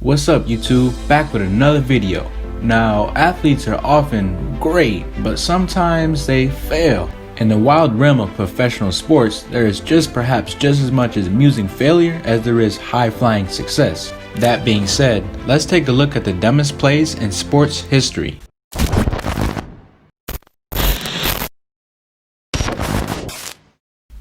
What's up YouTube, back with another video. Now, athletes are often great, but sometimes they fail. In the wild realm of professional sports, there is perhaps just as much as amusing failure as there is high-flying success. That being said, let's take a look at the dumbest plays in sports history.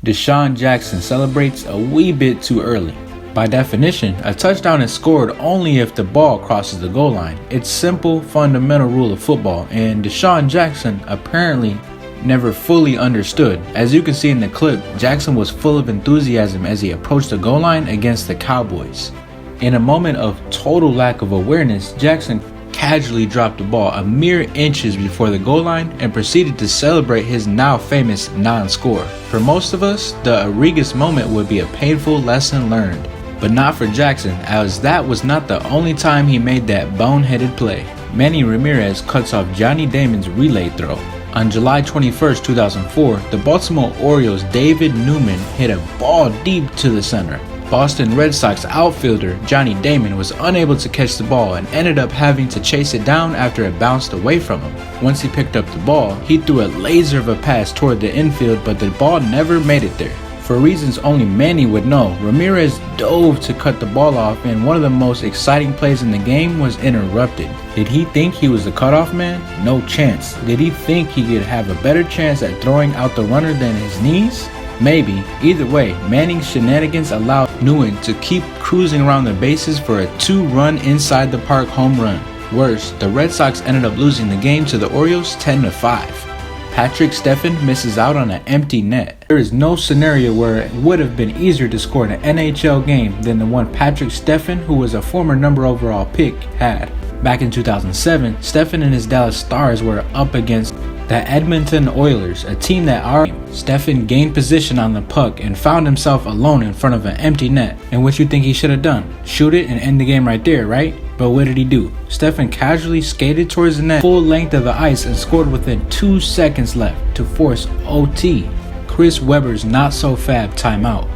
Desean Jackson celebrates a wee bit too early. By definition, a touchdown is scored only if the ball crosses the goal line. It's simple, fundamental rule of football, and Desean Jackson apparently never fully understood. As you can see in the clip, Jackson was full of enthusiasm as he approached the goal line against the Cowboys. In a moment of total lack of awareness, Jackson casually dropped the ball a mere inches before the goal line and proceeded to celebrate his now famous non-score. For most of us, the egregious moment would be a painful lesson learned. But not for Jackson, as that was not the only time he made that boneheaded play. Manny Ramirez cuts off Johnny Damon's relay throw. On July 21, 2004, the Baltimore Orioles' David Newman hit a ball deep to the center. Boston Red Sox outfielder Johnny Damon was unable to catch the ball and ended up having to chase it down after it bounced away from him. Once he picked up the ball, he threw a laser of a pass toward the infield, but the ball never made it there. For reasons only Manny would know, Ramirez dove to cut the ball off, and one of the most exciting plays in the game was interrupted. Did he think he was the cutoff man? No chance. Did he think he could have a better chance at throwing out the runner than his knees? Maybe. Either way, Manning's shenanigans allowed Newman to keep cruising around the bases for a 2-run inside the park home run. Worse, the Red Sox ended up losing the game to the Orioles 10-5. Patrick Stefan misses out on an empty net. There is no scenario where it would have been easier to score in an NHL game than the one Patrick Stefan, who was a former number overall pick, had. Back in 2007, Stefan and his Dallas Stars were up against the Edmonton Oilers, a team that Stefan gained position on the puck and found himself alone in front of an empty net. And what you think he should have done? Shoot it and end the game right there, right? But what did he do? Stefan casually skated towards the net full length of the ice and scored within 2 seconds left to force OT. Chris Webber's not-so-fab timeout.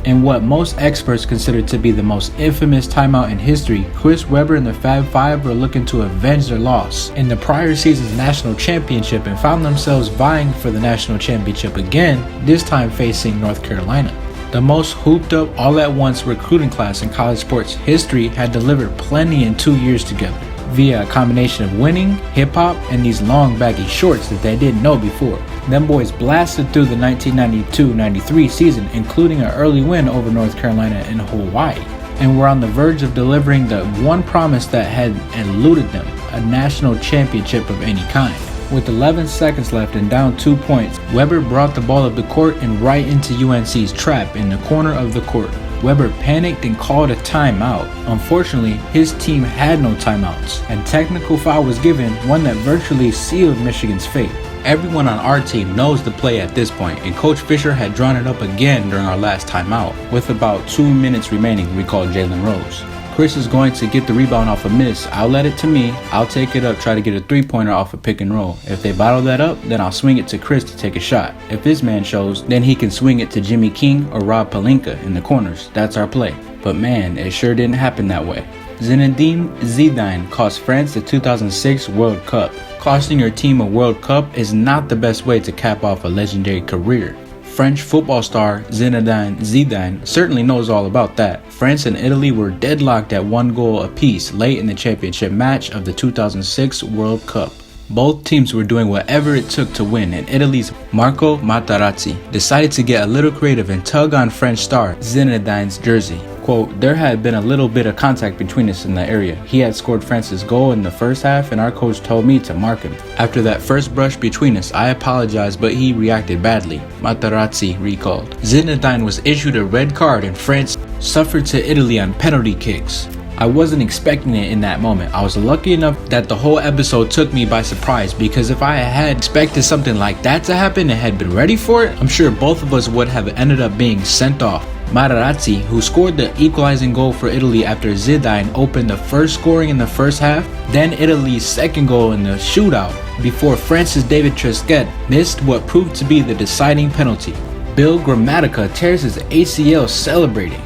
In what most experts consider to be the most infamous timeout in history, Chris Webber and the Fab Five were looking to avenge their loss in the prior season's national championship and found themselves vying for the national championship again, this time facing North Carolina. The most hooped up all-at-once recruiting class in college sports history had delivered plenty in 2 years together, via a combination of winning, hip-hop, and these long baggy shorts that they didn't know before. Them boys blasted through the 1992-93 season, including an early win over North Carolina and Hawaii, and were on the verge of delivering the one promise that had eluded them, a national championship of any kind. With 11 seconds left and down 2 points, Webber brought the ball up the court and right into UNC's trap in the corner of the court. Webber panicked and called a timeout. Unfortunately, his team had no timeouts. A technical foul was given, one that virtually sealed Michigan's fate. Everyone on our team knows the play at this point, and Coach Fisher had drawn it up again during our last timeout. With about 2 minutes remaining, we called Jalen Rose. Chris is going to get the rebound off a miss. I'll let it to me. I'll take it up, try to get a three-pointer off a pick and roll. If they bottle that up, then I'll swing it to Chris to take a shot. If his man shows, then he can swing it to Jimmy King or Rob Pelinka in the corners. That's our play. But man, it sure didn't happen that way. Zinedine Zidane cost France the 2006 World Cup. Costing your team a World Cup is not the best way to cap off a legendary career. French football star Zinedine Zidane certainly knows all about that. France and Italy were deadlocked at 1 goal apiece late in the championship match of the 2006 World Cup. Both teams were doing whatever it took to win, and Italy's Marco Materazzi decided to get a little creative and tug on French star Zinedine's jersey. Quote, there had been a little bit of contact between us in the area. He had scored France's goal in the first half and our coach told me to mark him. After that first brush between us, I apologized, but he reacted badly, Materazzi recalled. Zinedine was issued a red card and France suffered to Italy on penalty kicks. I wasn't expecting it in that moment. I was lucky enough that the whole episode took me by surprise, because if I had expected something like that to happen and had been ready for it, I'm sure both of us would have ended up being sent off. Materazzi, who scored the equalizing goal for Italy after Zidane opened the first scoring in the first half, then Italy's second goal in the shootout, before France's David Trezeguet missed what proved to be the deciding penalty. Bill Gramatica tears his ACL celebrating.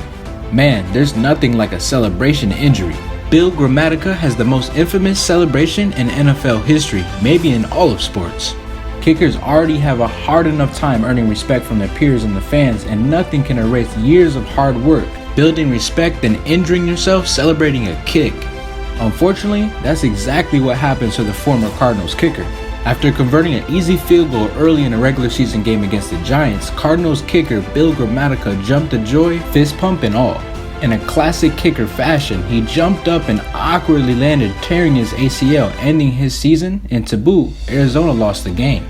Man, there's nothing like a celebration injury. Bill Gramatica has the most infamous celebration in NFL history, maybe in all of sports. Kickers already have a hard enough time earning respect from their peers and the fans, and nothing can erase years of hard work, building respect, and injuring yourself celebrating a kick. Unfortunately, that's exactly what happens to the former Cardinals kicker. After converting an easy field goal early in a regular season game against the Giants, Cardinals kicker Bill Gramatica jumped to joy, fist pump and all. In a classic kicker fashion, he jumped up and awkwardly landed, tearing his ACL, ending his season, and to boot, Arizona lost the game.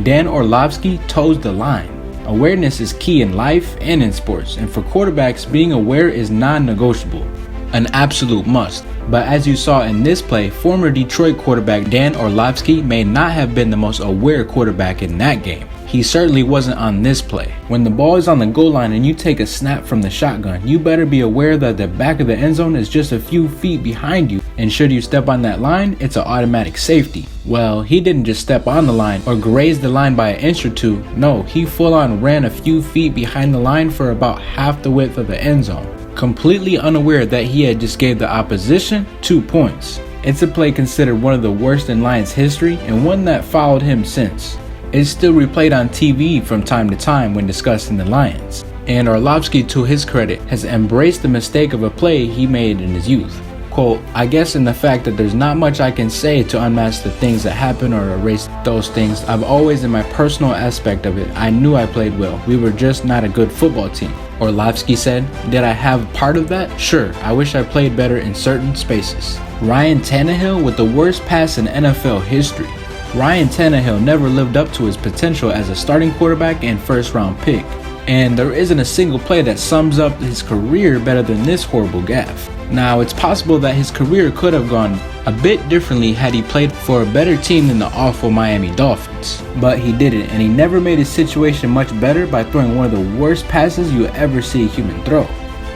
Dan Orlovsky toes the line. Awareness is key in life and in sports, and for quarterbacks, being aware is non-negotiable. An absolute must. But as you saw in this play, former Detroit quarterback Dan Orlovsky may not have been the most aware quarterback in that game. He certainly wasn't on this play. When the ball is on the goal line and you take a snap from the shotgun, you better be aware that the back of the end zone is just a few feet behind you, and should you step on that line, it's an automatic safety. Well, he didn't just step on the line or graze the line by an inch or two. No, he full on ran a few feet behind the line for about half the width of the end zone, completely unaware that he had just gave the opposition 2 points. It's a play considered one of the worst in Lions history and one that followed him since. It's still replayed on TV from time to time when discussing the Lions. And Orlovsky, to his credit, has embraced the mistake of a play he made in his youth. Quote, "I guess in the fact that there's not much I can say to unmask the things that happen or erase those things. I've always, in my personal aspect of it, I knew I played well. We were just not a good football team." Orlovsky said, "Did I have part of that? Sure, I wish I played better in certain spaces." Ryan Tannehill with the worst pass in NFL history. Ryan Tannehill never lived up to his potential as a starting quarterback and first-round pick. And there isn't a single play that sums up his career better than this horrible gaffe. Now, it's possible that his career could have gone a bit differently had he played for a better team than the awful Miami Dolphins. But he didn't, and he never made his situation much better by throwing one of the worst passes you ever see a human throw.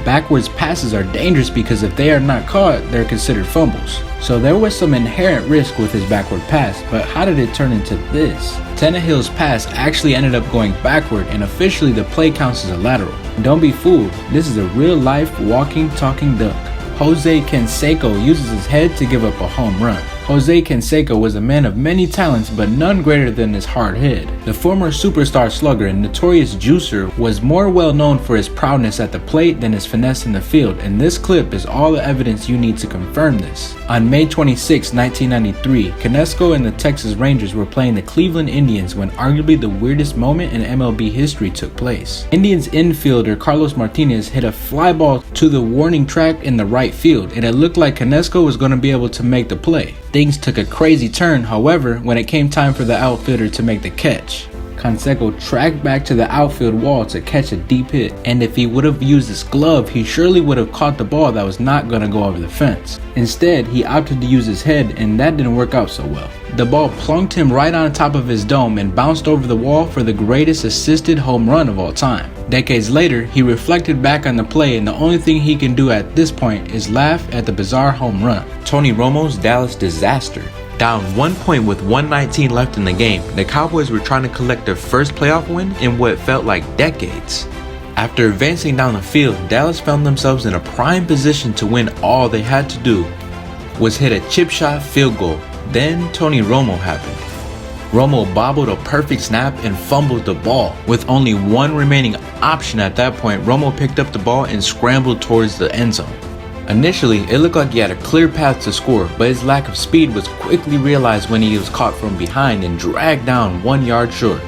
Backwards passes are dangerous because if they are not caught, they're considered fumbles. So there was some inherent risk with his backward pass, but how did it turn into this? Tannehill's pass actually ended up going backward, and officially the play counts as a lateral. Don't be fooled, this is a real-life walking, talking duck. Jose Canseco uses his head to give up a home run. Jose Canseco was a man of many talents, but none greater than his hard head. The former superstar slugger and notorious juicer was more well known for his prowess at the plate than his finesse in the field, and this clip is all the evidence you need to confirm this. On May 26, 1993, Canseco and the Texas Rangers were playing the Cleveland Indians when arguably the weirdest moment in MLB history took place. Indians infielder Carlos Martinez hit a fly ball to the warning track in the right field, and it looked like Canseco was going to be able to make the play. Things took a crazy turn, however, when it came time for the outfielder to make the catch. Canseco tracked back to the outfield wall to catch a deep hit, and if he would have used his glove, he surely would have caught the ball that was not going to go over the fence. Instead, he opted to use his head, and that didn't work out so well. The ball plunked him right on top of his dome and bounced over the wall for the greatest assisted home run of all time. Decades later, he reflected back on the play, and the only thing he can do at this point is laugh at the bizarre home run. Tony Romo's Dallas disaster. Down 1 point with 1:19 left in the game, the Cowboys were trying to collect their first playoff win in what felt like decades. After advancing down the field, Dallas found themselves in a prime position to win. All they had to do was hit a chip shot field goal. Then Tony Romo happened. Romo bobbled a perfect snap and fumbled the ball. With only one remaining option at that point, Romo picked up the ball and scrambled towards the end zone. Initially, it looked like he had a clear path to score, but his lack of speed was quickly realized when he was caught from behind and dragged down 1 yard short.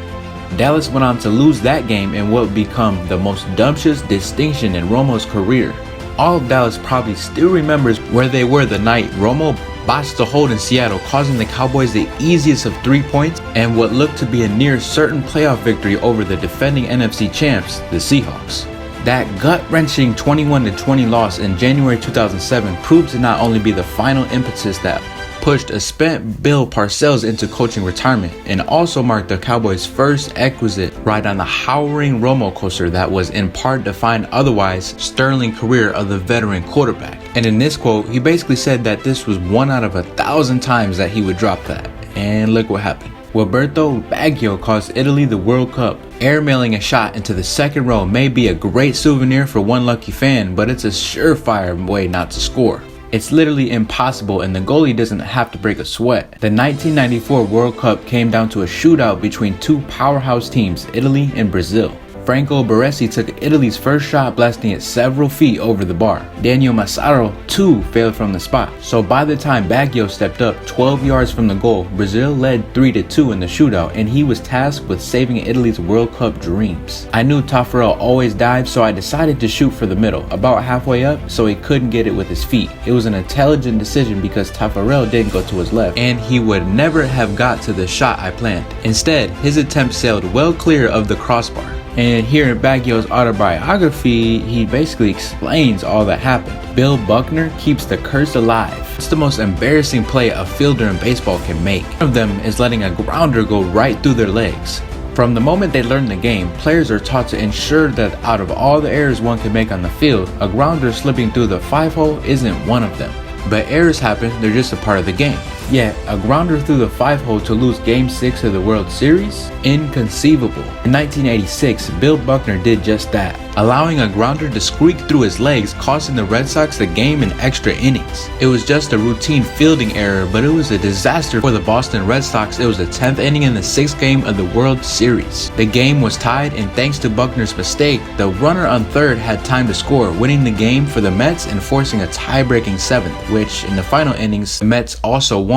Dallas went on to lose that game in what would become the most dumptious distinction in Romo's career. All of Dallas probably still remembers where they were the night Romo botched the hold in Seattle, causing the Cowboys the easiest of 3 points and what looked to be a near certain playoff victory over the defending NFC champs, the Seahawks. That gut-wrenching 21-20 loss in January 2007 proved to not only be the final impetus that pushed a spent Bill Parcells into coaching retirement, and also marked the Cowboys' first exquisite ride on the howling Romo coaster that was in part defined otherwise sterling career of the veteran quarterback. And in this quote, he basically said that this was 1 out of 1,000 times that he would drop that. And look what happened. Roberto Baguio cost Italy the World Cup. Airmailing a shot into the second row may be a great souvenir for one lucky fan, but it's a surefire way not to score. It's literally impossible, and the goalie doesn't have to break a sweat. The 1994 World Cup came down to a shootout between two powerhouse teams, Italy and Brazil. Franco Baresi took Italy's first shot, blasting it several feet over the bar. Daniel Massaro, too, failed from the spot. So by the time Baguio stepped up 12 yards from the goal, Brazil led 3-2 in the shootout, and he was tasked with saving Italy's World Cup dreams. I knew Taffarel always dived, so I decided to shoot for the middle, about halfway up, so he couldn't get it with his feet. It was an intelligent decision because Taffarel didn't go to his left, and he would never have got to the shot I planned. Instead, his attempt sailed well clear of the crossbar. And here in Baguio's autobiography, he basically explains all that happened. Bill Buckner keeps the curse alive. It's the most embarrassing play a fielder in baseball can make. One of them is letting a grounder go right through their legs. From the moment they learn the game, players are taught to ensure that out of all the errors one can make on the field, a grounder slipping through the 5-hole isn't one of them. But errors happen, they're just a part of the game. Yet, a grounder through the 5-hole to lose Game 6 of the World Series? Inconceivable. In 1986, Bill Buckner did just that, allowing a grounder to squeak through his legs, costing the Red Sox the game in extra innings. It was just a routine fielding error, but it was a disaster for the Boston Red Sox. It was the 10th inning in the 6th game of the World Series. The game was tied, and thanks to Buckner's mistake, the runner on third had time to score, winning the game for the Mets and forcing a tie-breaking 7th, which in the final innings, the Mets also won.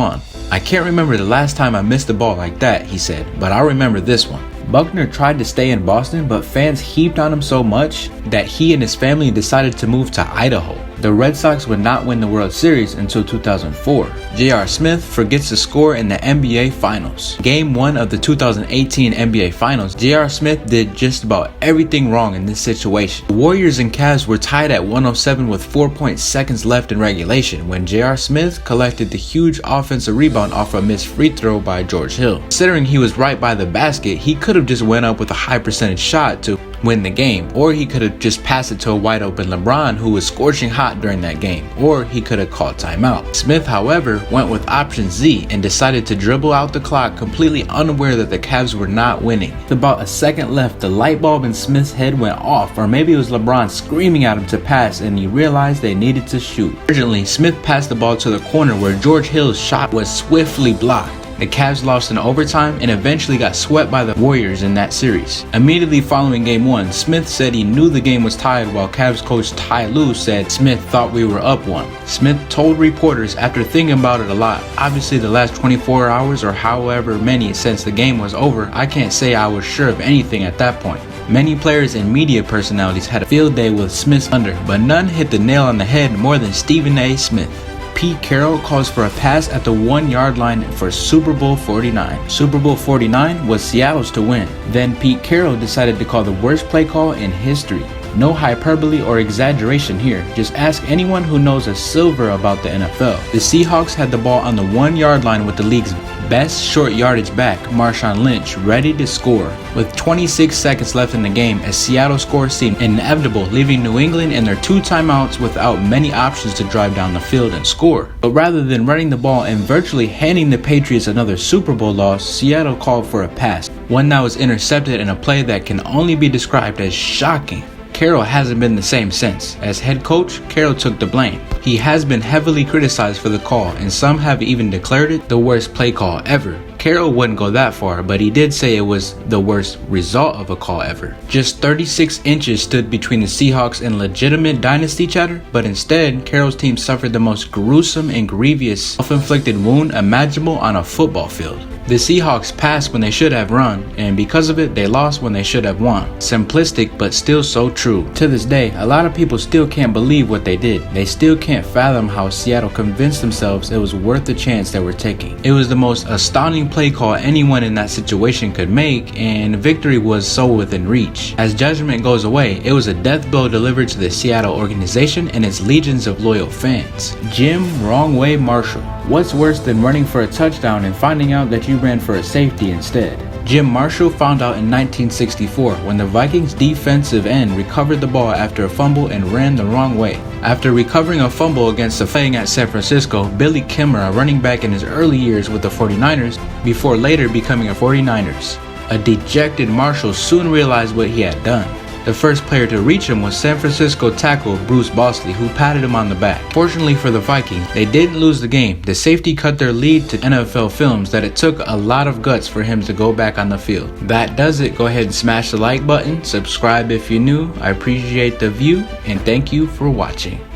I can't remember the last time I missed a ball like that, he said, but I remember this one. Buckner tried to stay in Boston, but fans heaped on him so much that he and his family decided to move to Idaho. The Red Sox would not win the World Series until 2004. J.R. Smith forgets to score in the NBA Finals. Game 1 of the 2018 NBA Finals, J.R. Smith did just about everything wrong in this situation. The Warriors and Cavs were tied at 107 with 4 seconds left in regulation when J.R. Smith collected the huge offensive rebound off a missed free throw by George Hill. Considering he was right by the basket, he could have just went up with a high percentage shot to win the game, or he could have just passed it to a wide open LeBron who was scorching hot during that game, or he could have called timeout. Smith, however, went with option Z and decided to dribble out the clock, completely unaware that the Cavs were not winning. With about a second left, the light bulb in Smith's head went off, or maybe it was LeBron screaming at him to pass, and he realized they needed to shoot. Urgently, Smith passed the ball to the corner where George Hill's shot was swiftly blocked. The Cavs lost in overtime and eventually got swept by the Warriors in that series. Immediately following Game 1, Smith said he knew the game was tied, while Cavs coach Ty Lue said Smith thought we were up 1. Smith told reporters after thinking about it a lot, obviously the last 24 hours or however many since the game was over, I can't say I was sure of anything at that point. Many players and media personalities had a field day with Smith's under, but none hit the nail on the head more than Stephen A. Smith. Pete Carroll calls for a pass at the 1-yard line for Super Bowl 49. Super Bowl 49 was Seattle's to win. Then Pete Carroll decided to call the worst play call in history. No hyperbole or exaggeration here, just ask anyone who knows a silver about the NFL. The Seahawks had the ball on the 1-yard line with the league's best short yardage back, Marshawn Lynch, ready to score. With 26 seconds left in the game, a Seattle score seemed inevitable, leaving New England in their 2 timeouts without many options to drive down the field and score. But rather than running the ball and virtually handing the Patriots another Super Bowl loss, Seattle called for a pass, one that was intercepted in a play that can only be described as shocking. Carroll hasn't been the same since. As head coach, Carroll took the blame. He has been heavily criticized for the call, and some have even declared it the worst play call ever. Carroll wouldn't go that far, but he did say it was the worst result of a call ever. Just 36 inches stood between the Seahawks and legitimate dynasty chatter, but instead, Carroll's team suffered the most gruesome and grievous self-inflicted wound imaginable on a football field. The Seahawks passed when they should have run, and because of it, they lost when they should have won. Simplistic, but still so true. To this day, a lot of people still can't believe what they did. They still can't fathom how Seattle convinced themselves it was worth the chance they were taking. It was the most astounding play call anyone in that situation could make, and victory was so within reach. As judgment goes away, it was a death blow delivered to the Seattle organization and its legions of loyal fans. Jim Wrong Way Marshall. What's worse than running for a touchdown and finding out that you ran for a safety instead? Jim Marshall found out in 1964 when the Vikings defensive end recovered the ball after a fumble and ran the wrong way. After recovering a fumble against the Fang at San Francisco, Billy Kimmer, a running back in his early years with the 49ers, before later becoming a 49ers. A dejected Marshall soon realized what he had done. The first player to reach him was San Francisco tackle Bruce Bosley, who patted him on the back. Fortunately for the Vikings, they didn't lose the game. The safety cut their lead to NFL Films that it took a lot of guts for him to go back on the field. That does it. Go ahead and smash the like button, subscribe if you're new. I appreciate the view, and thank you for watching.